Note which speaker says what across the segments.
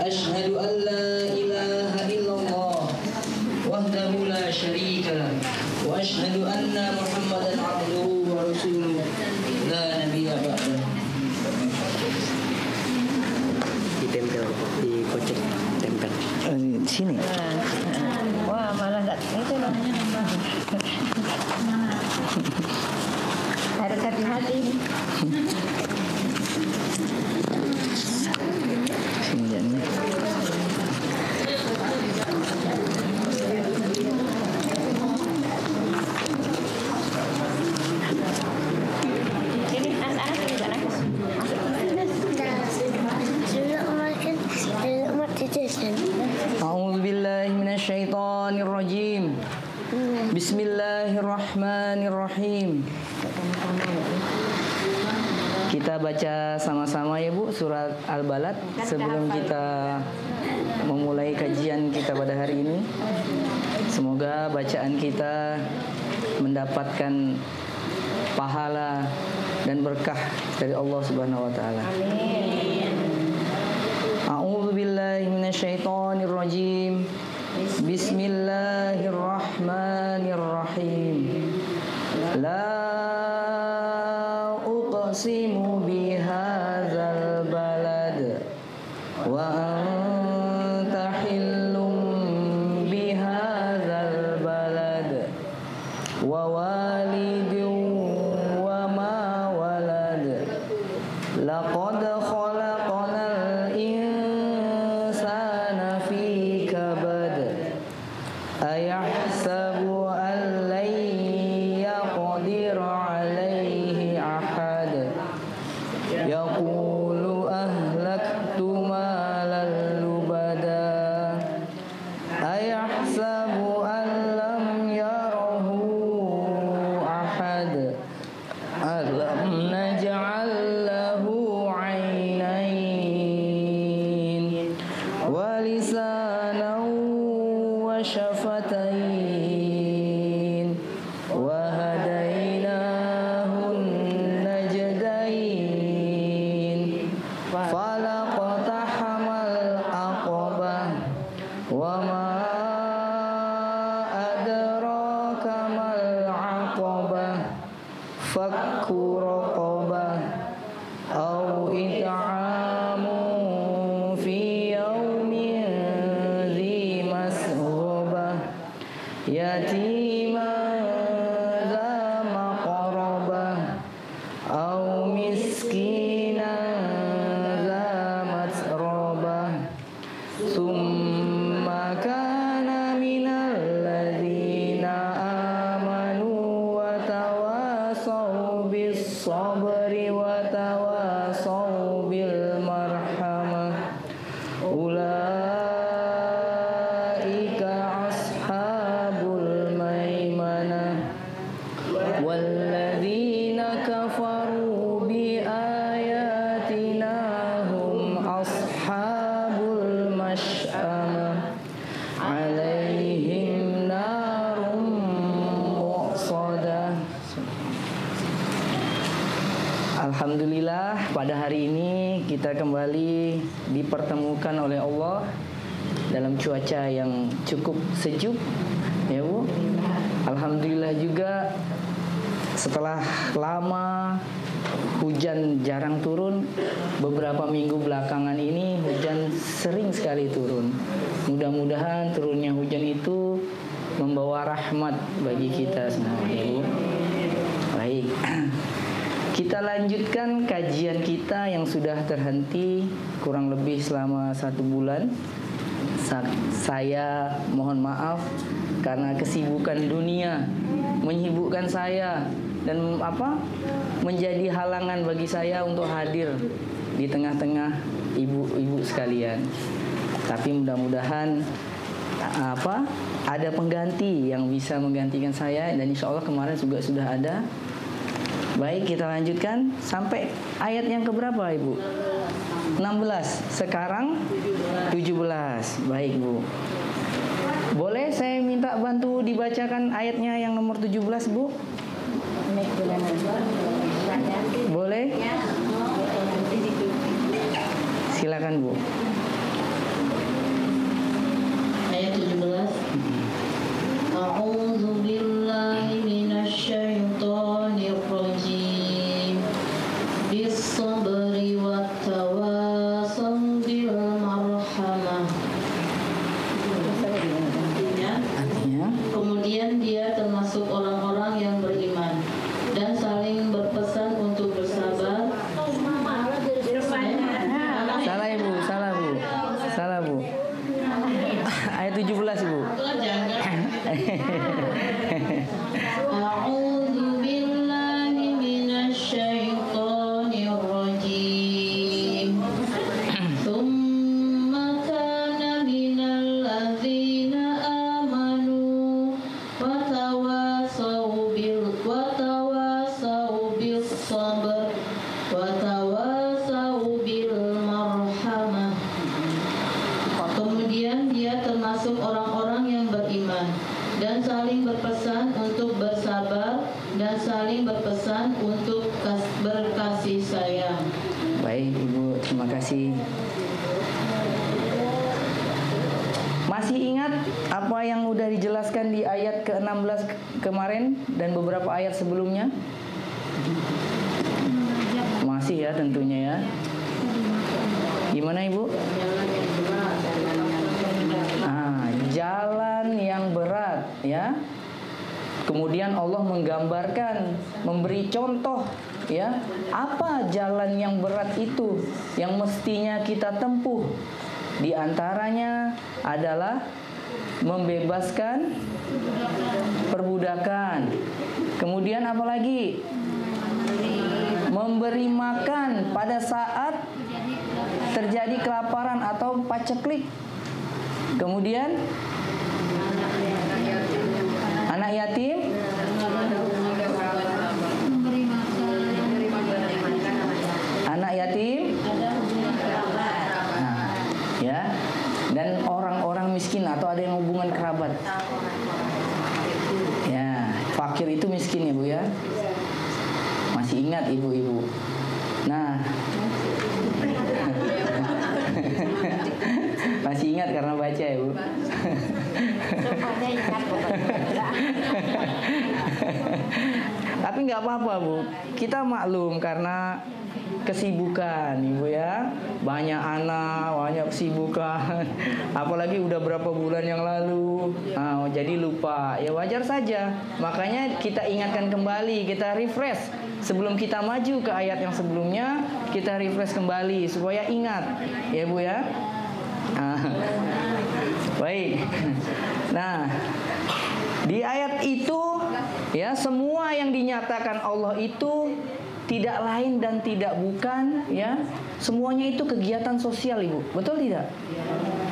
Speaker 1: أشهد أن لا إله إلا الله وحده لا شريك له وأشهد أن محمدا عبده ورسوله لا نبي بعده.
Speaker 2: Ditempel di kocek, tempel
Speaker 3: Di sini.
Speaker 4: Wah, malah nggak itu loh. Harus hati-hati.
Speaker 3: Sini jadinya.
Speaker 4: Ini anak-anak juga nakes.
Speaker 1: أعوذ بالله من الشيطان الرجيم. بسم الله الرحمن الرحيم. Kita baca sama-sama ya Bu surat Al-Balad sebelum kita memulai kajian kita pada hari ini. Semoga bacaan kita mendapatkan pahala dan berkah dari Allah Subhanahu wa taala. A'udzu billahi minasyaitonir rajim. Bismillahirrahmanirrahim. La uqsimu bihadzal balad wa anta hillum bihadzal balad wa walidin wa ma walad laqad khalaqnal insana fi kabad ayahsabu an lan yaqdir alayhi ahad yaqulu ahlaktu malan lubada ayahsabu an lam yarahu ahad alam naj'al lahu 'ainain wa lisanan wa syafatain wa hadainahu najdain falaqtahamal aqabah wa ma adraka mal aqabah fakku raqabah aw it'amun fi yawmin dhi masghubah yatiman dha maqrabah aw miskinan dha matrabah summa kana minal ladzina amanu wa tawasaw bis sabri wa tawasaw bil marhamah ulaika ashabul maimanah walladzina kafaru bi ayatina hum ashabul mash'amah alaihim narum muqsadah. Alhamdulillah pada hari ini kita kembali dipertemukan oleh Allah dalam cuaca yang cukup sejuk ya Bu. Alhamdulillah juga setelah lama hujan jarang turun, beberapa minggu belakangan ini hujan sering sekali turun. Mudah-mudahan turunnya hujan itu membawa rahmat bagi kita semua ya Bu. Baik. Kita lanjutkan kajian kita yang sudah terhenti kurang lebih selama 1 bulan. Saya mohon maaf karena kesibukan dunia menyibukkan saya dan menjadi halangan bagi saya untuk hadir di tengah-tengah ibu-ibu sekalian. Tapi mudah-mudahan ada pengganti yang bisa menggantikan saya dan insya Allah kemarin juga sudah ada. Baik, kita lanjutkan sampai ayat yang keberapa Ibu? 16. Sekarang 17. Baik Bu. Boleh saya minta bantu dibacakan ayatnya yang nomor 17 Bu? Boleh? Silakan Bu. kasih. Masih ingat apa yang udah dijelaskan di ayat ke-16 kemarin dan beberapa ayat sebelumnya? Masih ya tentunya ya. Gimana Ibu? Jalan yang berat ya. Kemudian Allah menggambarkan, memberi contoh ya, apa jalan yang berat itu yang mestinya kita tempuh. Di antaranya adalah membebaskan perbudakan. Kemudian apa lagi? Memberi makan pada saat terjadi kelaparan atau paceklik. Kemudian anak yatim, anak yatim, nah, ya, dan orang-orang miskin atau ada yang hubungan kerabat. Ya, fakir itu miskin ya Bu ya. Masih ingat ibu-ibu? Nah, masih ingat karena baca ya Bu. Tapi nggak apa-apa Bu, kita maklum karena kesibukan Ibu ya. Banyak anak, banyak kesibukan. Apalagi udah berapa bulan yang lalu, jadi lupa. Ya wajar saja. Makanya kita ingatkan kembali, kita refresh. Sebelum kita maju ke ayat yang sebelumnya, kita refresh kembali supaya ingat ya Bu ya. Baik. Nah, di ayat itu ya, semua yang dinyatakan Allah itu tidak lain dan tidak bukan ya, semuanya itu kegiatan sosial Ibu. Betul tidak?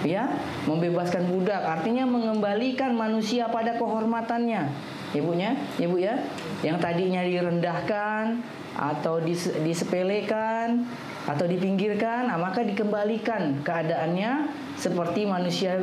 Speaker 1: Ya, membebaskan budak artinya mengembalikan manusia pada kehormatannya. Ibunya, Ibu ya, yang tadinya direndahkan atau disepelekan atau dipinggirkan, maka dikembalikan keadaannya seperti manusia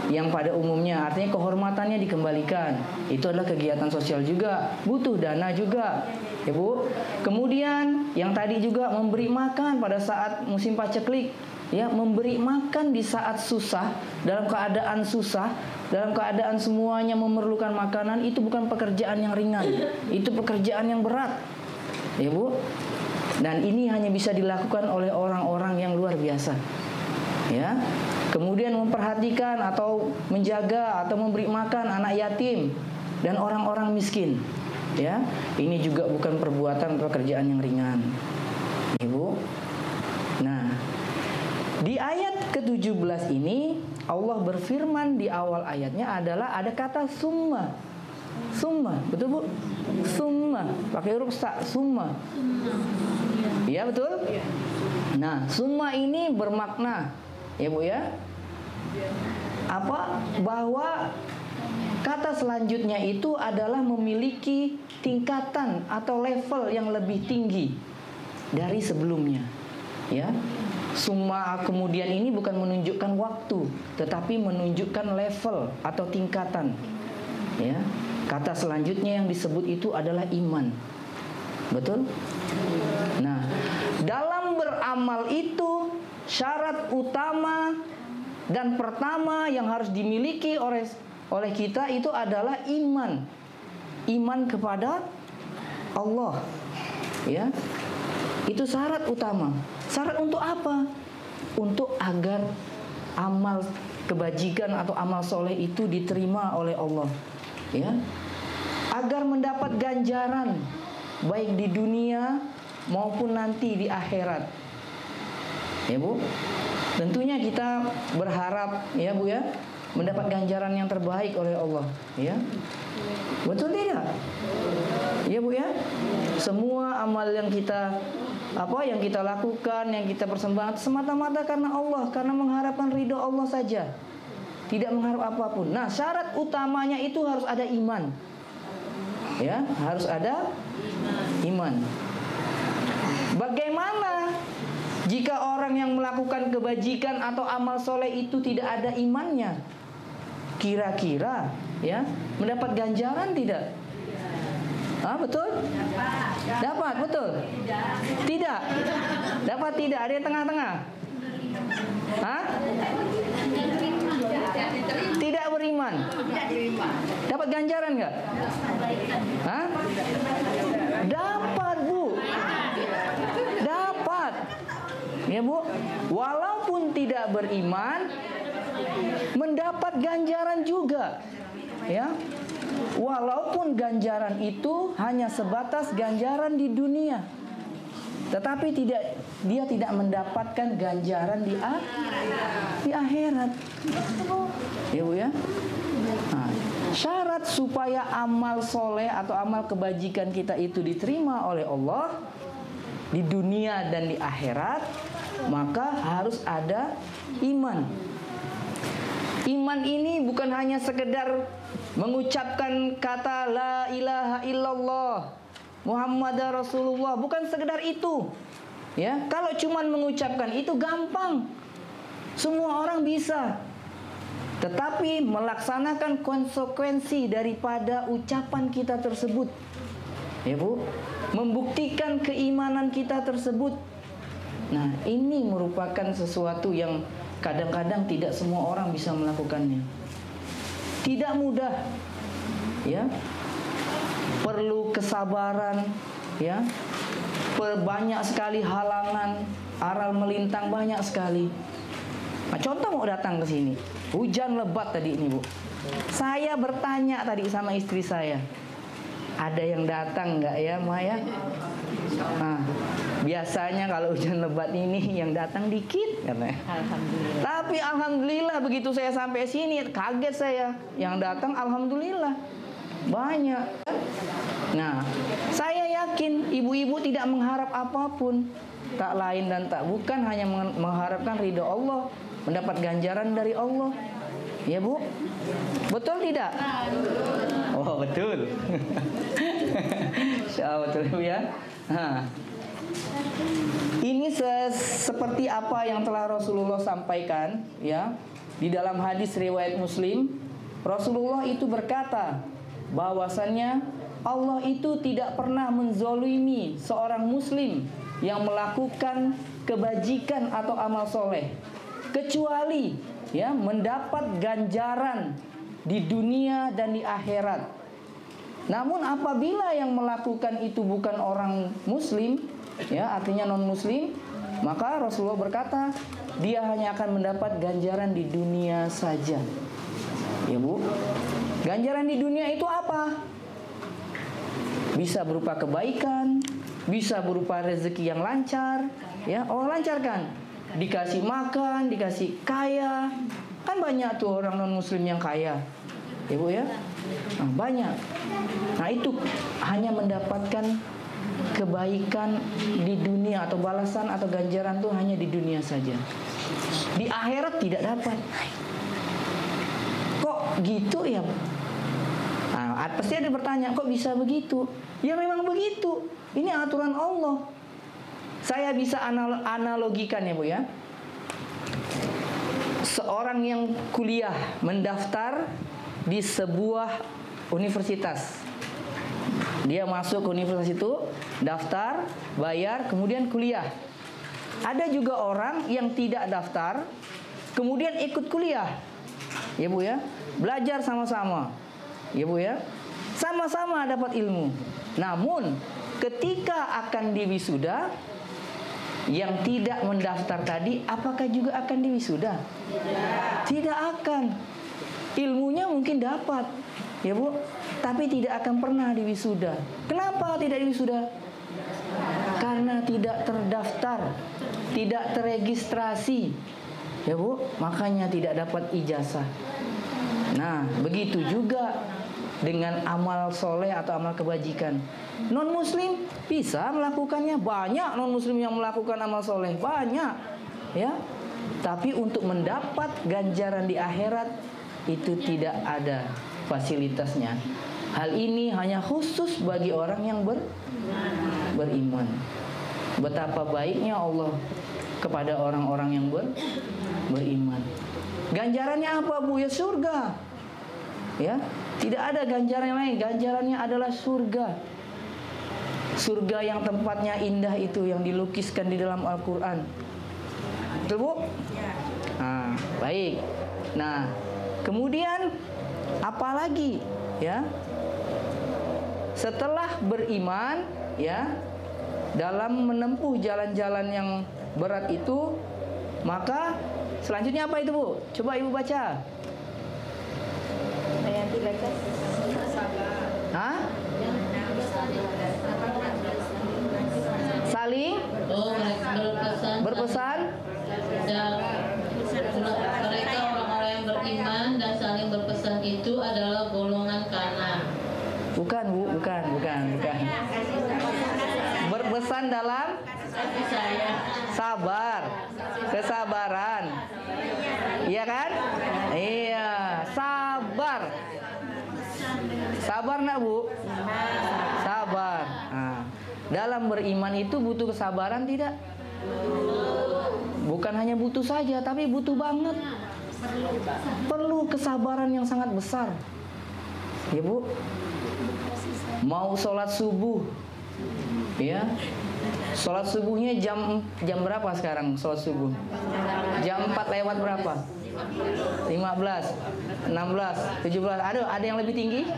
Speaker 1: yang pada umumnya, artinya kehormatannya dikembalikan. Itu adalah kegiatan sosial juga, butuh dana juga, Ibu. Kemudian yang tadi juga memberi makan pada saat musim paceklik, ya, memberi makan di saat susah, dalam keadaan susah, dalam keadaan semuanya memerlukan makanan, itu bukan pekerjaan yang ringan, itu pekerjaan yang berat, Ibu. Dan ini hanya bisa dilakukan oleh orang-orang yang luar biasa. Ya. Kemudian memperhatikan atau menjaga atau memberi makan anak yatim dan orang-orang miskin. Ya. Ini juga bukan perbuatan pekerjaan yang ringan. Ibu. Nah, di ayat ke-17 ini Allah berfirman di awal ayatnya adalah ada kata summa. Summa, betul Bu? Summa, pakai huruf sa, summa. Iya betul? Nah, summa ini bermakna, ya Bu ya, apa? Bahwa kata selanjutnya itu adalah memiliki tingkatan atau level yang lebih tinggi dari sebelumnya. Ya, summa kemudian ini bukan menunjukkan waktu, tetapi menunjukkan level atau tingkatan. Ya, kata selanjutnya yang disebut itu adalah iman. Betul? Nah, dalam beramal itu syarat utama dan pertama yang harus dimiliki oleh kita itu adalah iman. Iman kepada Allah. Ya. Itu syarat utama. Syarat untuk apa? Untuk agar amal kebajikan atau amal soleh itu diterima oleh Allah. Ya. Agar mendapat ganjaran baik di dunia maupun nanti di akhirat. Ya Bu, tentunya kita berharap ya Bu ya, mendapat ganjaran yang terbaik oleh Allah. Ya, betul tidak? Ya Bu ya, semua amal yang kita lakukan, yang kita persembahkan semata-mata karena Allah, karena mengharapkan ridho Allah saja, tidak mengharap apapun. Nah, syarat utamanya itu harus ada iman. Ya, harus ada iman. Bagaimana jika orang yang melakukan kebajikan atau amal soleh itu tidak ada imannya? Kira-kira ya, mendapat ganjaran tidak? Betul? Dapat, betul? Tidak. Dapat tidak? Ada yang tengah-tengah? beriman? Dapat ganjaran nggak? Hah? Dapat, Bu. Dapat. Ya, Bu. Walaupun tidak beriman, mendapat ganjaran juga. Ya. Walaupun ganjaran itu hanya sebatas ganjaran di dunia, tetapi dia tidak mendapatkan ganjaran di akhirat. Ya, Bu ya. Nah, syarat supaya amal soleh atau amal kebajikan kita itu diterima oleh Allah di dunia dan di akhirat, maka harus ada iman. Iman ini bukan hanya sekedar mengucapkan kata la ilaha illallah Muhammad Rasulullah, bukan sekedar itu. Ya, kalau cuman mengucapkan itu gampang. Semua orang bisa. Tetapi melaksanakan konsekuensi daripada ucapan kita tersebut. Ya, Bu, membuktikan keimanan kita tersebut. Nah, ini merupakan sesuatu yang kadang-kadang tidak semua orang bisa melakukannya. Tidak mudah. Ya. Perlu kesabaran, ya. Banyak sekali halangan, aral melintang banyak sekali. Nah, contoh mau datang ke sini, hujan lebat tadi ini, Bu. Saya bertanya tadi sama istri saya, ada yang datang nggak ya, Maya? Nah, biasanya kalau hujan lebat ini yang datang dikit, katanya.
Speaker 4: Alhamdulillah.
Speaker 1: Tapi alhamdulillah begitu saya sampai sini, kaget saya. Yang datang alhamdulillah banyak. Nah, saya yakin ibu-ibu tidak mengharap apapun, tak lain dan tak bukan hanya mengharapkan ridho Allah, mendapat ganjaran dari Allah. Ya, Bu? Betul tidak? Oh, betul. Betul ya. Nah, ini seperti apa yang telah Rasulullah sampaikan, ya. Di dalam hadis riwayat Muslim, Rasulullah itu berkata bahwasannya Allah itu tidak pernah menzolimi seorang muslim yang melakukan kebajikan atau amal soleh, kecuali ya mendapat ganjaran di dunia dan di akhirat. Namun apabila yang melakukan itu bukan orang muslim, ya artinya non muslim, maka Rasulullah berkata dia hanya akan mendapat ganjaran di dunia saja. Ya, Bu. Ganjaran di dunia itu apa? Bisa berupa kebaikan, bisa berupa rezeki yang lancar, ya Allah lancarkan. Dikasih makan, dikasih kaya. Kan banyak tuh orang non muslim yang kaya, ya, Bu ya. Nah, banyak. Nah, itu hanya mendapatkan kebaikan di dunia atau balasan atau ganjaran tuh hanya di dunia saja. Di akhirat tidak dapat. Kok gitu ya? Nah, pasti ada bertanya, kok bisa begitu? Ya memang begitu. Ini aturan Allah. Saya bisa analogikan ya, Bu ya. Seorang yang kuliah mendaftar di sebuah universitas. Dia masuk ke universitas itu, daftar, bayar, kemudian kuliah. Ada juga orang yang tidak daftar, kemudian ikut kuliah. Ya, Bu ya. Belajar sama-sama. Ya, Bu ya. Sama-sama dapat ilmu. Namun ketika akan diwisuda, yang tidak mendaftar tadi apakah juga akan diwisuda? Tidak akan. Ilmunya mungkin dapat, ya, Bu, tapi tidak akan pernah diwisuda. Kenapa tidak diwisuda? Karena tidak terdaftar, tidak terregistrasi, ya, Bu, makanya tidak dapat ijazah. Nah, begitu juga dengan amal soleh atau amal kebajikan. Non muslim bisa melakukannya, banyak non muslim yang melakukan amal soleh, banyak, ya. Tapi untuk mendapat ganjaran di akhirat itu tidak ada fasilitasnya. Hal ini hanya khusus bagi orang yang beriman. Betapa baiknya Allah kepada orang-orang yang beriman. Ganjarannya apa, Bu? Ya surga. Ya, tidak ada ganjaran yang lain. Ganjarannya adalah surga. Surga yang tempatnya indah itu yang dilukiskan di dalam Al-Quran. Betul, Bu? Nah, baik. Nah, kemudian Apalagi ya, setelah beriman ya, dalam menempuh jalan-jalan yang berat itu, maka selanjutnya apa itu, Bu? Coba Ibu baca.
Speaker 4: Yang 13.
Speaker 1: Hah? Saling berpesan.
Speaker 5: Dan mereka orang-orang yang beriman dan saling berpesan itu adalah golongan kanan.
Speaker 1: Bukan, Bu, bukan. Berpesan dalam sabar, kesabaran. Iya kan? Iya, sabar. Sabar nak, Bu? Sabar. Nah, dalam beriman itu butuh kesabaran tidak? Bukan hanya butuh saja, tapi butuh banget. Perlu kesabaran yang sangat besar. Ya, Bu? Mau sholat subuh, ya, sholat subuhnya jam berapa sekarang sholat subuh? Jam 4 lewat berapa? 15, 16, 17. Aduh, ada yang lebih tinggi?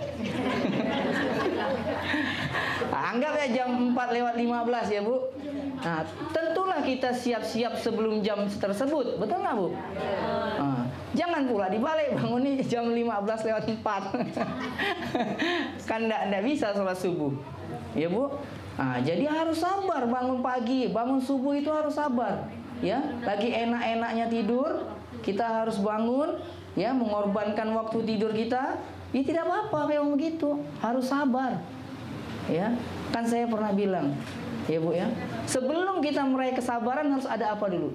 Speaker 1: Anggap ya jam 4 lewat 15 ya, Bu. Nah, tentulah kita siap-siap sebelum jam tersebut. Betul nggak, Bu? Nah, jangan pula dibalik, bangun nih jam 15 lewat 4. Kan enggak bisa sholat subuh. Ya, Bu? Nah, jadi harus sabar bangun pagi, bangun subuh itu harus sabar. Ya, lagi enak-enaknya tidur, kita harus bangun, ya, mengorbankan waktu tidur kita. Ya tidak apa-apa kayak begitu, harus sabar. Ya, kan saya pernah bilang, ya, Bu, ya, sebelum kita meraih kesabaran harus ada apa dulu?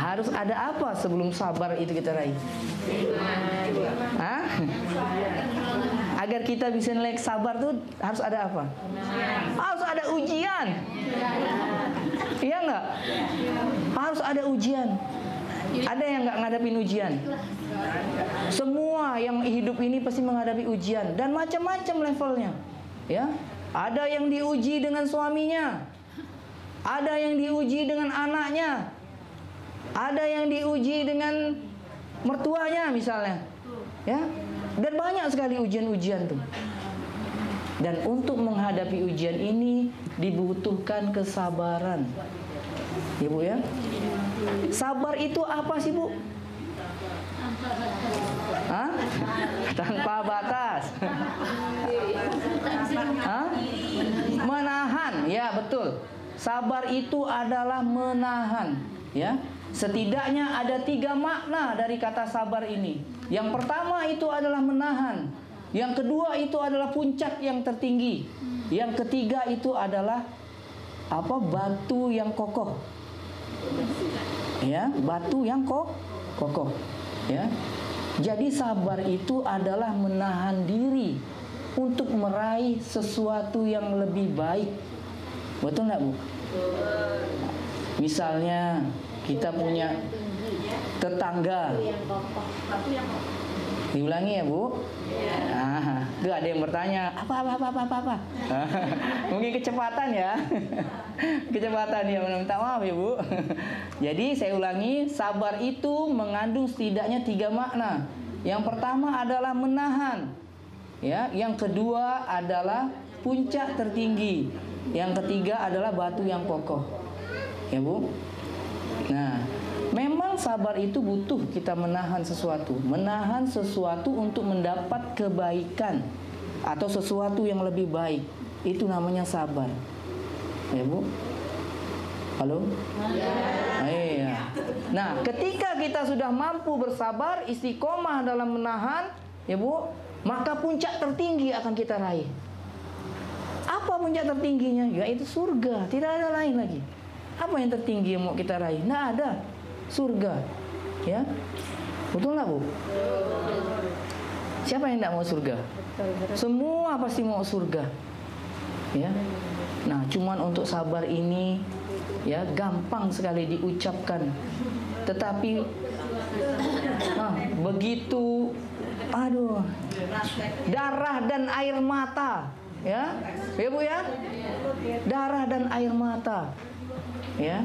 Speaker 1: Harus ada apa sebelum sabar itu kita raih? Hah? Agar kita bisa nilai sabar tuh harus ada apa? Harus ada ujian. Iya nggak? Harus ada ujian. Ada yang nggak ngadapin ujian? Semua yang hidup ini pasti menghadapi ujian dan macam-macam levelnya. Ya, ada yang diuji dengan suaminya, ada yang diuji dengan anaknya, ada yang diuji dengan mertuanya misalnya, ya, dan banyak sekali ujian-ujian tuh. Dan untuk menghadapi ujian ini dibutuhkan kesabaran, ya, Bu, ya. Sabar itu apa sih, Bu? Hah? Tanpa batas. Hah? Menahan, ya, betul. Sabar itu adalah menahan, ya. Setidaknya ada 3 makna dari kata sabar ini. Yang pertama itu adalah menahan. Yang kedua itu adalah puncak yang tertinggi. Yang ketiga itu adalah apa? Batu yang kokoh. Ya, batu yang kokoh. Ya. Jadi sabar itu adalah menahan diri untuk meraih sesuatu yang lebih baik. Betul nggak, Bu? Misalnya kita punya tetangga. Diulangi ya, Bu? Nah, itu ada yang bertanya, apa? Mungkin kecepatan ya. Kecepatan ya, minta maaf ya, Bu. Jadi saya ulangi, sabar itu mengandung setidaknya 3 makna. Yang pertama adalah menahan. Ya, yang kedua adalah puncak tertinggi. Yang ketiga adalah batu yang kokoh. Ya, Bu? Nah, memang sabar itu butuh kita menahan sesuatu. Menahan sesuatu untuk mendapat kebaikan atau sesuatu yang lebih baik. Itu namanya sabar. Ya, Bu? Halo? Iya. Nah, ketika kita sudah mampu bersabar, istiqomah dalam menahan, ya, Bu, maka puncak tertinggi akan kita raih. Apa puncak tertingginya? Yaitu surga. Tidak ada lain lagi. Apa yang tertinggi yang mau kita raih? Nggak ada. Surga. Ya. Betul nggak, Bu? Siapa yang nggak mau surga? Semua pasti mau surga. Ya. Nah, cuman untuk sabar ini, ya, gampang sekali diucapkan. Tetapi begitu, aduh, darah dan air mata, ya, ya, Bu, ya, darah dan air mata. Ya,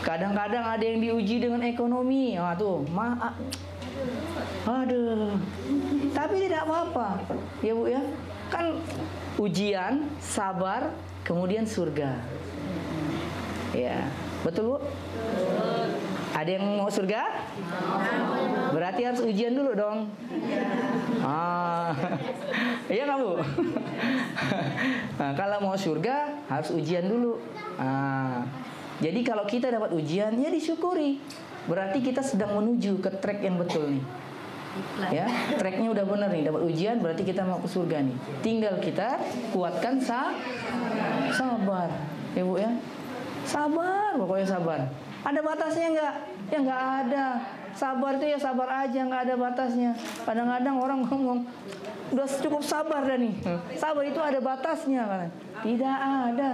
Speaker 1: kadang-kadang ada yang diuji dengan ekonomi, tuh, Aduh. Tapi tidak apa-apa. Ya Bu ya. Kan ujian, sabar, kemudian surga. Ya, betul Bu? Ada yang mau surga? Berarti harus ujian dulu dong. Iya nggak Bu? Nah, kalau mau surga harus ujian dulu. Jadi kalau kita dapat ujian, ya disyukuri. Berarti kita sedang menuju ke track yang betul nih. Ya, tracknya udah bener nih, dapat ujian berarti kita mau ke surga nih. Tinggal kita kuatkan sabar, ya Bu ya. Sabar, pokoknya sabar. Ada batasnya nggak? Ya nggak ada. Sabar itu ya sabar aja, nggak ada batasnya. Kadang-kadang orang ngomong, udah cukup sabar dah nih. Sabar itu ada batasnya kan? Tidak ada.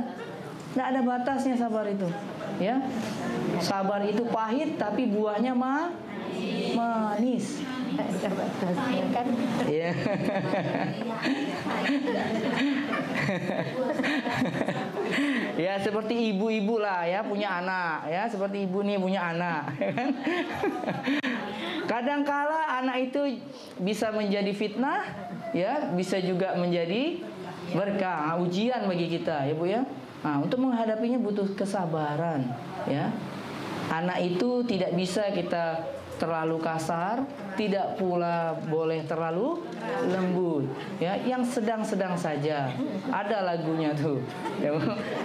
Speaker 1: Tidak ada batasnya sabar itu. Ya, sabar itu pahit tapi buahnya manis.
Speaker 4: Ada batasnya kan.
Speaker 1: Iya. Ya seperti ibu-ibu lah ya, punya anak ya, seperti ibu nih punya anak. Kadangkala anak itu bisa menjadi fitnah ya, bisa juga menjadi berkah, ujian bagi kita ya Bu ya. Nah, untuk menghadapinya butuh kesabaran ya. Anak itu tidak bisa kita terlalu kasar, tidak pula boleh terlalu lembut ya, yang sedang-sedang saja. Ada lagunya tuh ya,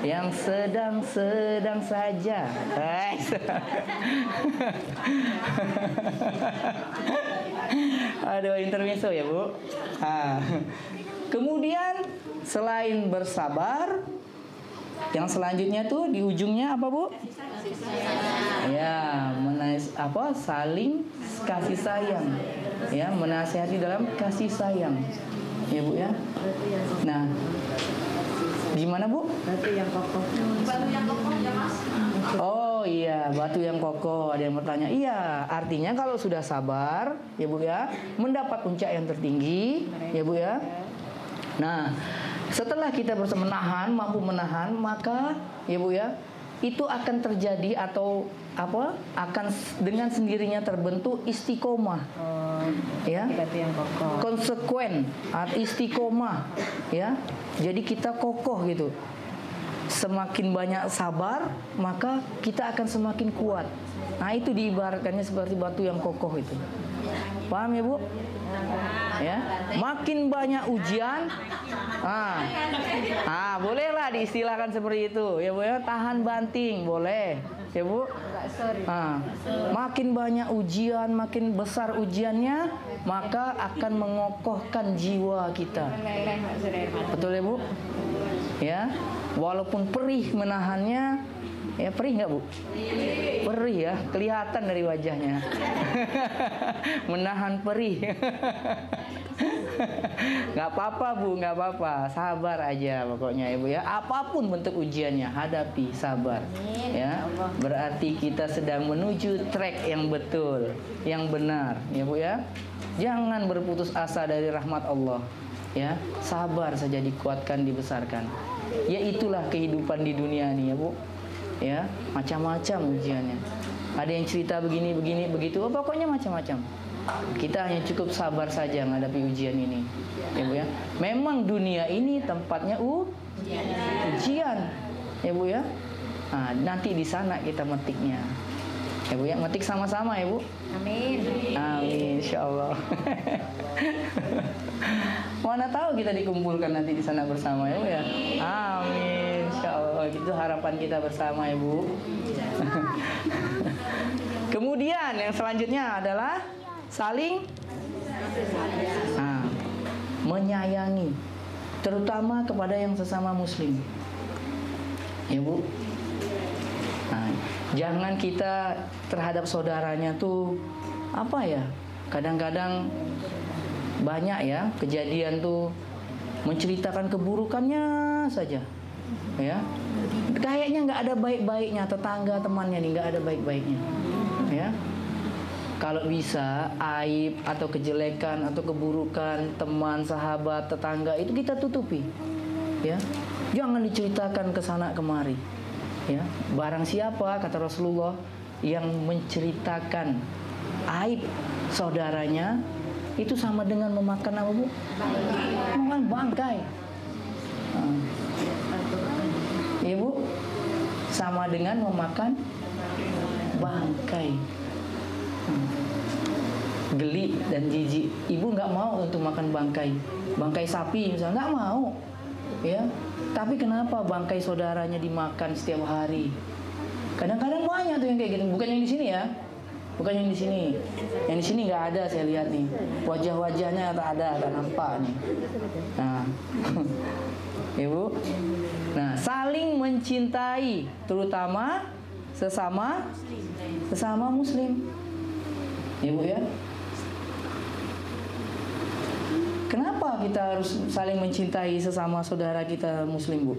Speaker 1: yang sedang-sedang saja. Aduh, intermezzo ya Bu. Kemudian selain bersabar, yang selanjutnya tuh di ujungnya apa Bu? Ya, saling kasih sayang. Ya, menasihati dalam kasih sayang. Ya Bu ya. Nah, gimana Bu?
Speaker 4: Batu yang kokoh.
Speaker 5: Batu yang kokoh ya Mas.
Speaker 1: Oh iya, batu yang kokoh. Ada yang bertanya. Iya, artinya kalau sudah sabar, ya Bu ya, mendapat puncak yang tertinggi, ya Bu ya. Nah, setelah kita bisa mampu menahan, maka ya Bu ya, itu akan terjadi atau akan dengan sendirinya terbentuk istiqomah. Ya.
Speaker 4: Batu yang kokoh.
Speaker 1: Konsekuen, istiqomah, ya. Jadi kita kokoh gitu. Semakin banyak sabar, maka kita akan semakin kuat. Nah, itu diibaratkannya seperti batu yang kokoh itu. Paham ya Bu? Ya, makin banyak ujian, bolehlah diistilahkan seperti itu, ya Bu ya, tahan banting, boleh, ya Bu. Makin banyak ujian, makin besar ujiannya, maka akan mengokohkan jiwa kita. Betul ya Bu? Ya, walaupun perih menahannya. Ya, perih nggak Bu? Perih ya, kelihatan dari wajahnya. Menahan perih. Nggak apa-apa Bu, nggak apa-apa. Sabar aja pokoknya ya Bu ya. Apapun bentuk ujiannya, hadapi, sabar. Ya, berarti kita sedang menuju track yang betul, yang benar, ya Bu ya. Jangan berputus asa dari rahmat Allah. Ya, sabar saja, dikuatkan, dibesarkan. Ya, itulah kehidupan di dunia nih ya Bu. Ya, macam-macam ujiannya. Ada yang cerita begini, begitu. Pokoknya macam-macam. Kita hanya cukup sabar saja menghadapi ujian ini. Ya Bu ya. Memang dunia ini tempatnya ujian. Ya Bu ya. Nah, nanti di sana kita metiknya. Ya Bu ya, metik sama-sama ya Bu.
Speaker 4: Amin.
Speaker 1: Amin, insyaallah. Mana tahu kita dikumpulkan nanti di sana bersama ya Bu ya. Amin, insyaallah. Itu harapan kita bersama ya Bu. Kemudian yang selanjutnya adalah saling menyayangi, terutama kepada yang sesama muslim. Ya Bu. Nah, jangan kita terhadap saudaranya tuh kadang-kadang banyak ya kejadian tuh menceritakan keburukannya saja, ya. Kayaknya nggak ada baik-baiknya, tetangga temannya nih nggak ada baik-baiknya, ya. Kalau bisa aib atau kejelekan atau keburukan teman, sahabat, tetangga itu kita tutupi, ya. Jangan diceritakan ke sana kemari, ya. Barang siapa, kata Rasulullah, yang menceritakan aib saudaranya itu sama dengan memakan apa, Bu? Memakan bangkai. Ibu, sama dengan memakan bangkai. Geli dan jijik. Ibu nggak mau untuk makan bangkai sapi misalnya, nggak mau, ya. Tapi kenapa bangkai saudaranya dimakan setiap hari? Kadang-kadang banyak tuh yang kayak gitu. Bukan yang di sini ya, bukan yang di sini. Yang di sini nggak ada, saya lihat nih. Wajah-wajahnya tak ada, tak nampak nih. Nah, Ibu. Nah, saling mencintai, terutama sesama Muslim. Ibu ya. Kenapa kita harus saling mencintai sesama saudara kita Muslim, Bu?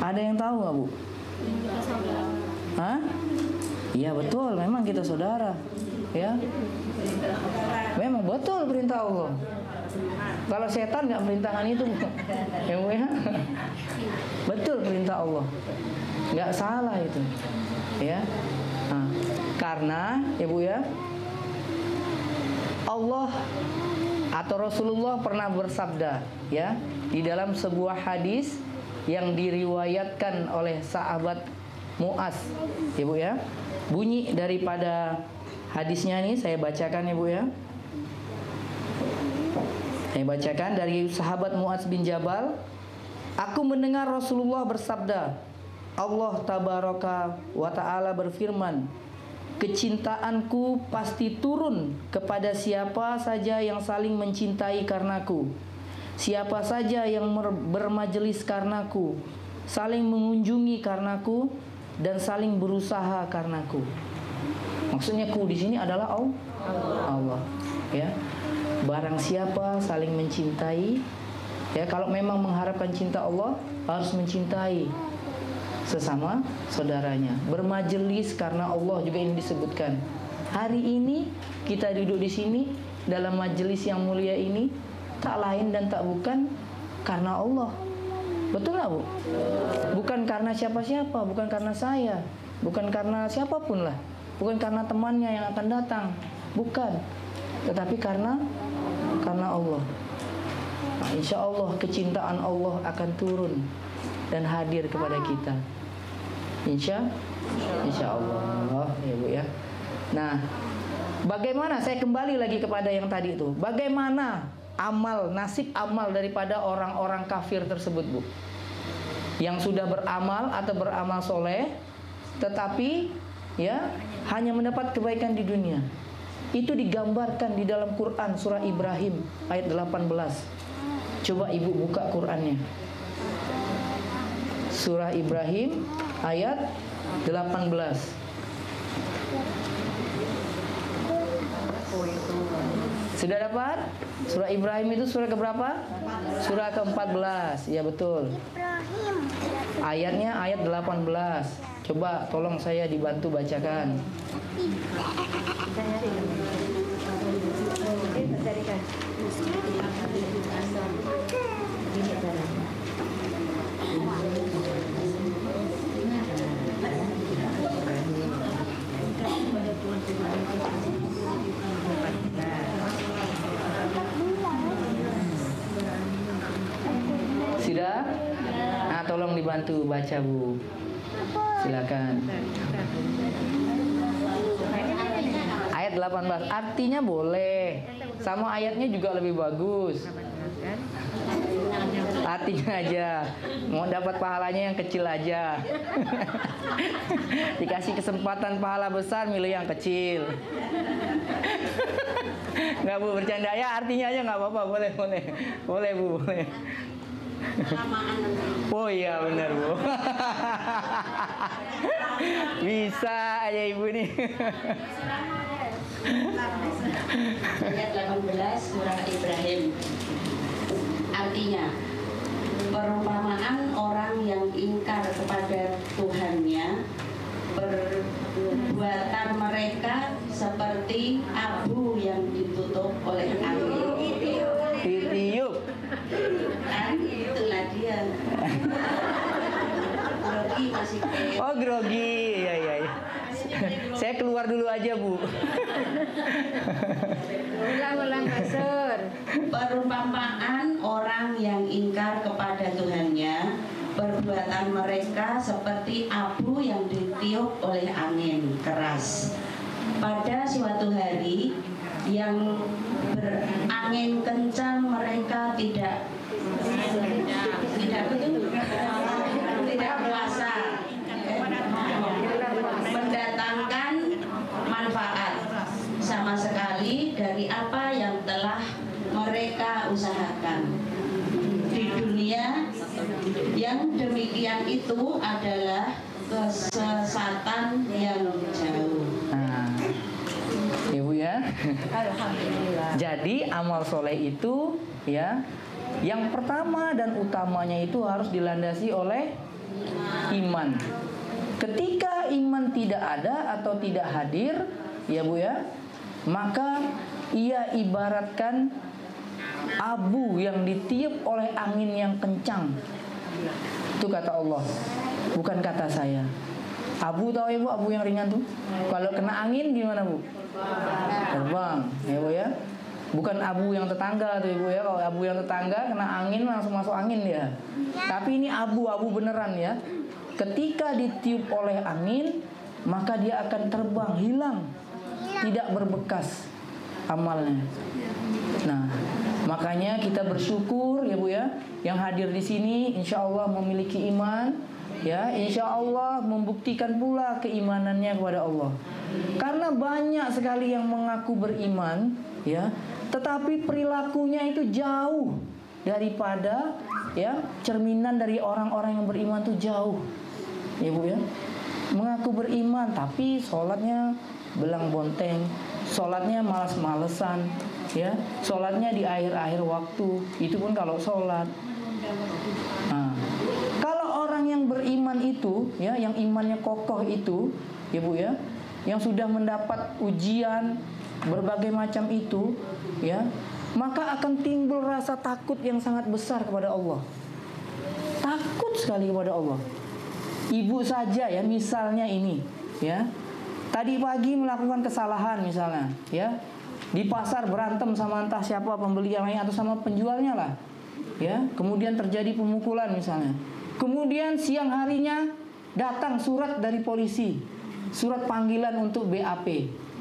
Speaker 1: Ada yang tahu nggak, Bu? Hah? Iya betul, memang kita saudara, ya. Memang betul perintah Allah. Kalau setan nggak merintahkan itu, ya Bu ya. Betul perintah Allah, nggak salah itu, ya. Nah, karena ya Bu ya, Allah atau Rasulullah pernah bersabda, ya, di dalam sebuah hadis yang diriwayatkan oleh sahabat Mu'az, Ibu ya. Bunyi daripada hadisnya nih saya bacakan, Ibu ya. Saya bacakan dari sahabat Mu'az bin Jabal. Aku mendengar Rasulullah bersabda, Allah tabaraka wa ta'ala berfirman, kecintaanku pasti turun kepada siapa saja yang saling mencintai karenaku, siapa saja yang bermajelis karenaku, saling mengunjungi karenaku, dan saling berusaha karenaku. Maksudnya ku di sini adalah Allah, ya. Barang siapa saling mencintai, ya, kalau memang mengharapkan cinta Allah harus mencintai sesama saudaranya, bermajelis karena Allah juga ini disebutkan. Hari ini kita duduk di sini dalam majelis yang mulia ini tak lain dan tak bukan karena Allah. Betul nggak, Bu? Bukan karena siapa-siapa, bukan karena saya, bukan karena siapapun lah, bukan karena temannya yang akan datang, bukan, tetapi karena Allah. Nah, insya Allah kecintaan Allah akan turun dan hadir kepada kita. Insya Allah, ya Bu ya. Nah, bagaimana, saya kembali lagi kepada yang tadi itu. Bagaimana nasib amal daripada orang-orang kafir tersebut, Bu? Yang sudah beramal atau beramal soleh, tetapi ya hanya mendapat kebaikan di dunia. Itu digambarkan di dalam Quran surah Ibrahim ayat 18. Coba Ibu buka Qurannya. Surah Ibrahim ayat 18. Sudah dapat? Surah Ibrahim itu surah keberapa? Surah ke-14. Ya betul. Ayatnya ayat 18. Coba tolong saya dibantu bacakan. Sudah? Nah, tolong dibantu baca, Bu. Silakan. Ayat 18. Artinya boleh. Sama ayatnya juga lebih bagus. Artinya aja. Mau dapat pahalanya yang kecil aja. Dikasih kesempatan pahala besar, milih yang kecil. Nggak, Bu, bercanda ya, artinya aja nggak apa-apa. Boleh Bu, boleh. Oh iya benar, Bu. Bisa aja Ibu nih.
Speaker 6: Ayat 18 surah Ibrahim. Artinya, perumpamaan orang yang ingkar kepada Tuhannya, perbuatan mereka seperti abu yang ditutup oleh angin.
Speaker 1: Ditiup.
Speaker 6: Kan itulah dia. Grogi masih
Speaker 1: Oh, grogi. Iya. Saya keluar dulu aja, Bu.
Speaker 4: Ulang-ulang Masur.
Speaker 6: Perumpamaan orang yang ingkar kepada Tuhannya, perbuatan mereka seperti abu yang ditiup oleh angin keras. Pada suatu hari yang berangin kencang, mereka tidak puasa, mendatangkan manfaat sama sekali dari apa yang telah mereka usahakan di dunia. Yang demikian itu adalah kesesatan yang jauh.
Speaker 1: Nah, Ibu ya.
Speaker 4: Alhamdulillah.
Speaker 1: Jadi amal soleh itu ya, yang pertama dan utamanya itu harus dilandasi oleh iman. Ketika iman tidak ada atau tidak hadir, ya Bu ya, maka ia ibaratkan abu yang ditiup oleh angin yang kencang. Itu kata Allah, bukan kata saya. Abu tahu ya Bu, abu yang ringan tuh. Kalau kena angin gimana Bu? Terbang, ya Bu ya. Bukan abu yang tetangga tuh Ibu ya. Kalau abu yang tetangga kena angin langsung masuk angin dia. Tapi ini abu beneran ya. Ketika ditiup oleh angin, maka dia akan terbang, hilang, tidak berbekas amalnya. Nah, makanya kita bersyukur ya Bu ya, yang hadir di sini insya Allah memiliki iman, ya, insya Allah membuktikan pula keimanannya kepada Allah. Karena banyak sekali yang mengaku beriman, ya, tetapi perilakunya itu jauh daripada ya cerminan dari orang-orang yang beriman itu jauh, ya Bu ya. Mengaku beriman tapi sholatnya belang bonteng, sholatnya malas-malesan, ya, sholatnya di akhir-akhir waktu, itu pun kalau sholat. Nah, kalau orang yang beriman itu, ya, yang imannya kokoh itu, ya Bu ya, yang sudah mendapat ujian berbagai macam itu, ya, maka akan timbul rasa takut yang sangat besar kepada Allah. Takut sekali kepada Allah. Ibu saja ya, misalnya ini, ya, tadi pagi melakukan kesalahan misalnya, ya, di pasar berantem sama entah siapa pembeli yang lain atau sama penjualnya lah, ya, kemudian terjadi pemukulan misalnya. Kemudian siang harinya datang surat dari polisi, surat panggilan untuk BAP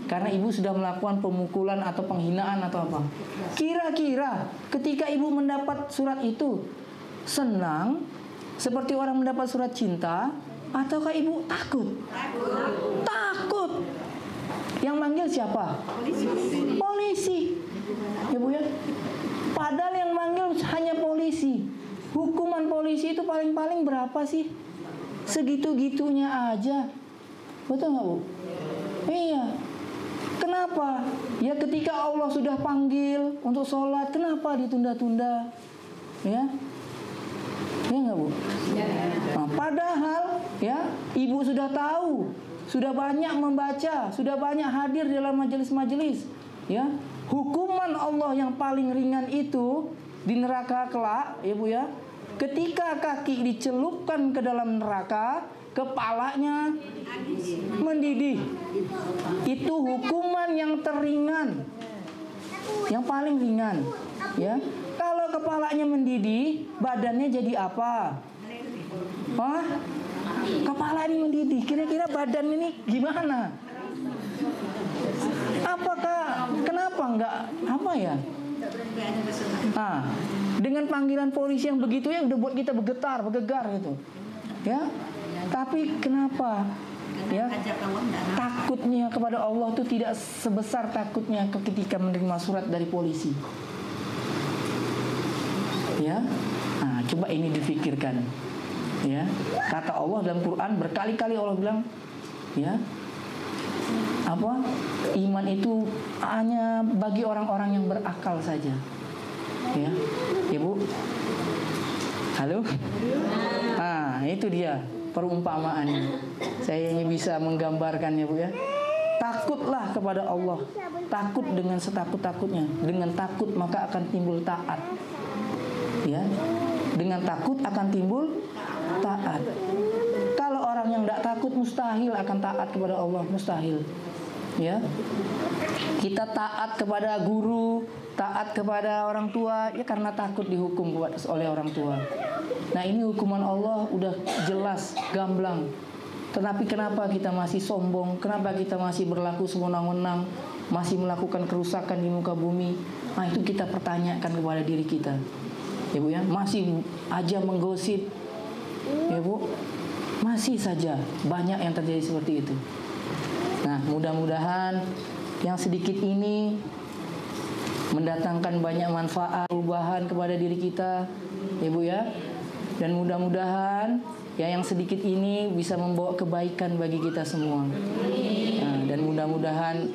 Speaker 1: karena ibu sudah melakukan pemukulan atau penghinaan atau apa. Kira-kira ketika ibu mendapat surat itu senang seperti orang mendapat surat cinta, ataukah ibu takut? Takut. Yang manggil siapa? Polisi. Ya Bu ya. Padahal yang manggil hanya polisi. Hukuman polisi itu paling-paling berapa sih? Segitu-gitunya aja. Betul nggak Bu? Iya. Kenapa? Ya ketika Allah sudah panggil untuk sholat, kenapa ditunda-tunda? Ya. Ya nggak Bu? Nah, padahal ya ibu sudah tahu, sudah banyak membaca, sudah banyak hadir dalam majelis-majelis, ya, hukuman Allah yang paling ringan itu di neraka kelak, ya Bu ya, ketika kaki dicelupkan ke dalam neraka, kepalanya mendidih. Itu hukuman yang teringan, yang paling ringan, ya. Kalau kepalanya mendidih, badannya jadi apa? Hah? Kepala ini mendidih, kira-kira badan ini gimana? Apakah, kenapa enggak, apa ya? Nah, dengan panggilan polisi yang begitu ya udah buat kita bergetar, bergegar gitu, ya. Tapi kenapa? Ya, takutnya kepada Allah itu tidak sebesar takutnya ketika menerima surat dari polisi. Ya, nah, coba ini difikirkan. Ya, kata Allah dalam Quran berkali-kali Allah bilang, ya, apa? Iman itu hanya bagi orang-orang yang berakal saja. Ya, Ibu. Halo. Nah, itu dia perumpamaannya. Saya hanya bisa menggambarkannya, Bu ya. Takutlah kepada Allah. Takut dengan setakut-takutnya. Dengan takut maka akan timbul taat. Ya, dengan takut akan timbul taat. Kalau orang Orang yang tidak takut mustahil akan taat kepada Allah, mustahil. Ya, kita taat kepada guru, taat kepada orang tua, ya karena takut dihukum oleh orang tua. Nah ini hukuman Allah udah jelas, gamblang. Tetapi kenapa kita masih sombong? Kenapa kita masih berlaku sewenang-wenang, masih melakukan kerusakan di muka bumi? Nah itu kita pertanyakan kepada diri kita, ya Bu ya. Masih aja menggosip, ya Bu. Masih saja banyak yang terjadi seperti itu. Nah, mudah-mudahan yang sedikit ini mendatangkan banyak manfaat, perubahan kepada diri kita, ya Bu ya. Dan mudah-mudahan ya yang sedikit ini bisa membawa kebaikan bagi kita semua. Nah, dan mudah-mudahan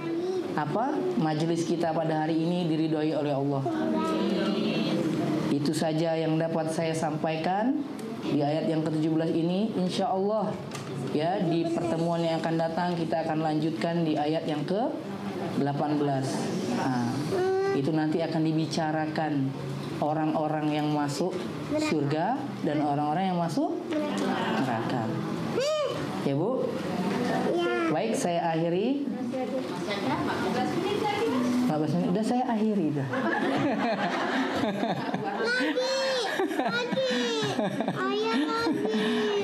Speaker 1: majelis kita pada hari ini diridhoi oleh Allah. Itu saja yang dapat saya sampaikan di ayat yang ke-17 ini. Insya Allah ya di pertemuan yang akan datang kita akan lanjutkan di ayat yang ke-18. Nah, itu nanti akan dibicarakan orang-orang yang masuk surga dan orang-orang yang masuk neraka. Ya Bu? Baik, saya akhiri. 15 menit udah saya akhiri dah.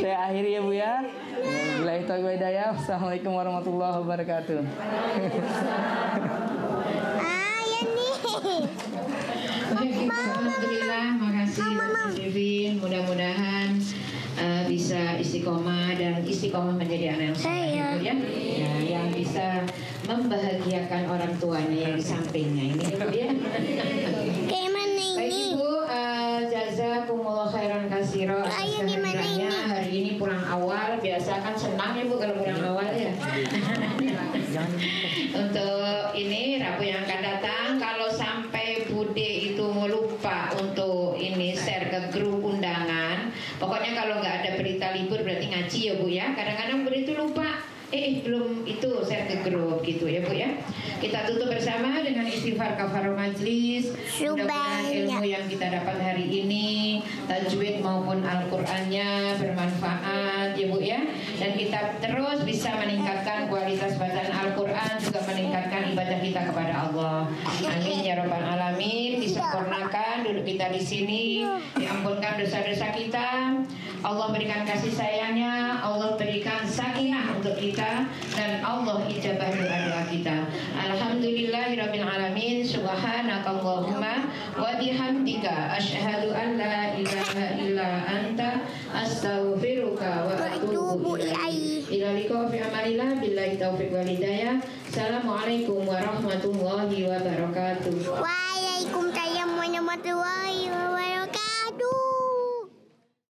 Speaker 1: Saya akhiri ya Bu ya. Wabillahi taufiq wal hidayah. Assalamualaikum warahmatullahi wabarakatuh.
Speaker 4: Alhamdulillah, makasih Dr. Devin. Mudah-mudahan bisa istiqomah dan istiqomah menjadi anak yang soleh ya. Ya, yang bisa membahagiakan orang tuanya yang di sampingnya ini ya. Baik Ibu, jazakumullah khairan katsira atas kehadirannya hari ini pulang awal. Biasa kan senang ya Bu kalau pulang awal ya. Untuk ini Rabu yang akan datang, kalau sampai Bude itu lupa untuk ini share ke grup undangan, pokoknya kalau nggak ada berita libur berarti ngaji ya Bu ya. Kadang-kadang Bude itu lupa, belum itu share ke grup gitu ya Bu ya. Kita tutup bersama dengan istighfar kafarah majlis. Mudah-mudahan ilmu yang kita dapat hari ini, tajwid maupun Al-Qur'annya bermanfaat ya Bu ya. Dan kita terus bisa meningkatkan kualitas bacaan Al-Qur'an, juga meningkatkan ibadah kita kepada Allah. Amin ya rabbal alamin. Disempurnakan duduk kita di sini, diampunkan dosa-dosa kita. Allah berikan kasih sayangnya, Allah berikan sakinah untuk kita, dan Allah ijabah doa-doa kita. Alhamdulillahirabbil alamin. Subhanakallahumma wa bihamdika asyhadu an la ilaha illa anta astaghfiruka wa atubu ilaik. Ila liqa fi amalillah billahi taufiq wal hidayah. Assalamualaikum warahmatullahi wabarakatuh.
Speaker 7: Waalaikumsalam warahmatullahi wabarakatuh.